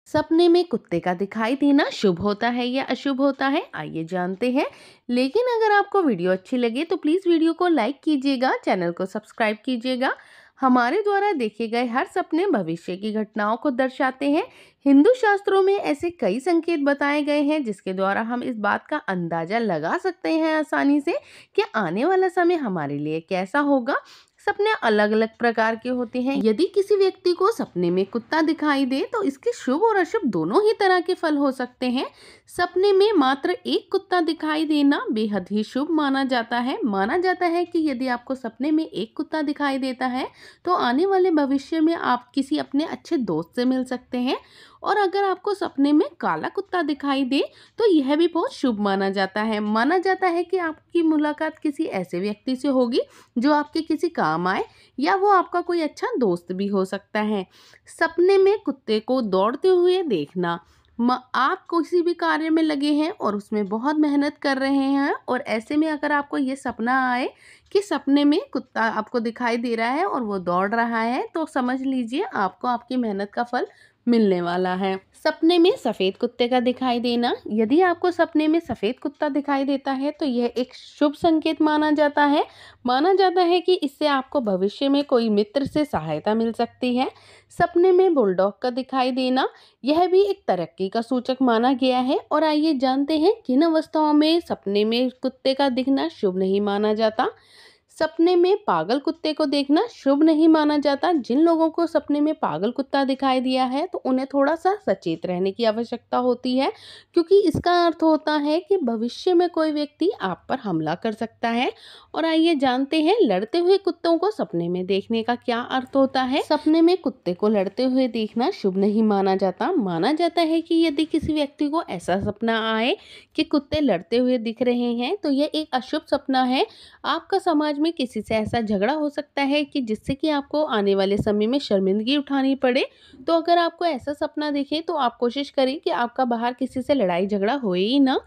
सपने में कुत्ते का दिखाई देना शुभ होता है या अशुभ होता है, आइए जानते हैं। लेकिन अगर आपको वीडियो अच्छी लगे तो प्लीज़ वीडियो को लाइक कीजिएगा, चैनल को सब्सक्राइब कीजिएगा। हमारे द्वारा देखे गए हर सपने भविष्य की घटनाओं को दर्शाते हैं। हिंदू शास्त्रों में ऐसे कई संकेत बताए गए हैं जिसके द्वारा हम इस बात का अंदाजा लगा सकते हैं आसानी से कि आने वाला समय हमारे लिए कैसा होगा। सपने अलग अलग प्रकार के होते हैं। यदि किसी व्यक्ति को सपने में कुत्ता दिखाई दे तो इसके शुभ और अशुभ दोनों ही तरह के फल हो सकते हैं। सपने में मात्र एक कुत्ता दिखाई देना बेहद ही शुभ माना जाता है। माना जाता है कि यदि आपको सपने में एक कुत्ता दिखाई देता है तो आने वाले भविष्य में आप किसी अपने अच्छे दोस्त से मिल सकते हैं। और अगर आपको सपने में काला कुत्ता दिखाई दे तो यह भी बहुत शुभ माना जाता है। माना जाता है कि आपकी मुलाकात किसी ऐसे व्यक्ति से होगी जो आपके किसी काम आए, या वो आपका कोई अच्छा दोस्त भी हो सकता है। सपने में कुत्ते को दौड़ते हुए देखना, आप किसी भी कार्य में लगे हैं और उसमें बहुत मेहनत कर रहे हैं और ऐसे में अगर आपको ये सपना आए कि सपने में कुत्ता आपको दिखाई दे रहा है और वो दौड़ रहा है, तो समझ लीजिए आपको आपकी मेहनत का फल मिलने वाला है। सपने में सफेद कुत्ते का दिखाई देना, यदि आपको सपने में सफेद कुत्ता दिखाई देता है तो यह एक शुभ संकेत माना जाता है। माना जाता है कि इससे आपको भविष्य में कोई मित्र से सहायता मिल सकती है। सपने में बुलडॉग का दिखाई देना, यह भी एक तरक्की का सूचक माना गया है। और आइए जानते हैं किन अवस्थाओं में सपने में कुत्ते का दिखना शुभ नहीं माना जाता। सपने में पागल कुत्ते को देखना शुभ नहीं माना जाता। जिन लोगों को सपने में पागल कुत्ता दिखाई दिया है तो उन्हें थोड़ा सा सचेत रहने की आवश्यकता होती है, क्योंकि इसका अर्थ होता है कि भविष्य में कोई व्यक्ति आप पर हमला कर सकता है। और आइए जानते हैं लड़ते हुए कुत्तों को सपने में देखने का क्या अर्थ होता है। सपने में कुत्ते को लड़ते हुए देखना शुभ नहीं माना जाता। माना जाता है कि यदि किसी व्यक्ति को ऐसा सपना आए कि कुत्ते लड़ते हुए दिख रहे हैं तो यह एक अशुभ सपना है। आपका समाज में किसी से ऐसा झगड़ा हो सकता है कि जिससे कि आपको आने वाले समय में शर्मिंदगी उठानी पड़े। तो अगर आपको ऐसा सपना दिखे तो आप कोशिश करें कि आपका बाहर किसी से लड़ाई झगड़ा होए ही ना।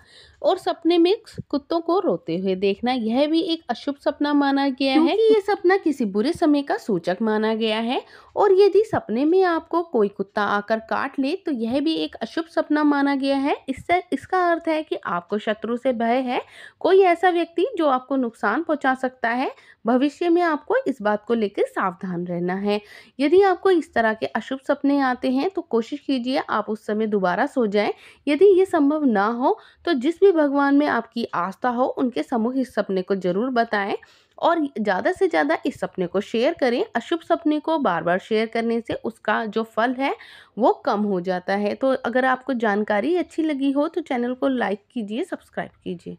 और सपने में कुत्तों को रोते हुए देखना, यह भी एक अशुभ सपना माना गया है, क्योंकि ये सपना किसी बुरे समय का सूचक माना गया है। और यदि सपने में आपको कोई कुत्ता आकर काट ले तो यह भी एक अशुभ सपना माना गया है। इससे इसका अर्थ है कि आपको शत्रु से भय है, कोई ऐसा व्यक्ति जो आपको नुकसान पहुंचा सकता है। भविष्य में आपको इस बात को लेकर सावधान रहना है। यदि आपको इस तरह के अशुभ सपने आते हैं तो कोशिश कीजिए आप उस समय दोबारा सो जाएं। यदि ये संभव ना हो तो जिस भी भगवान में आपकी आस्था हो उनके सम्मुख इस सपने को जरूर बताएं और ज़्यादा से ज़्यादा इस सपने को शेयर करें। अशुभ सपने को बार बार शेयर करने से उसका जो फल है वो कम हो जाता है। तो अगर आपको जानकारी अच्छी लगी हो तो चैनल को लाइक कीजिए, सब्सक्राइब कीजिए।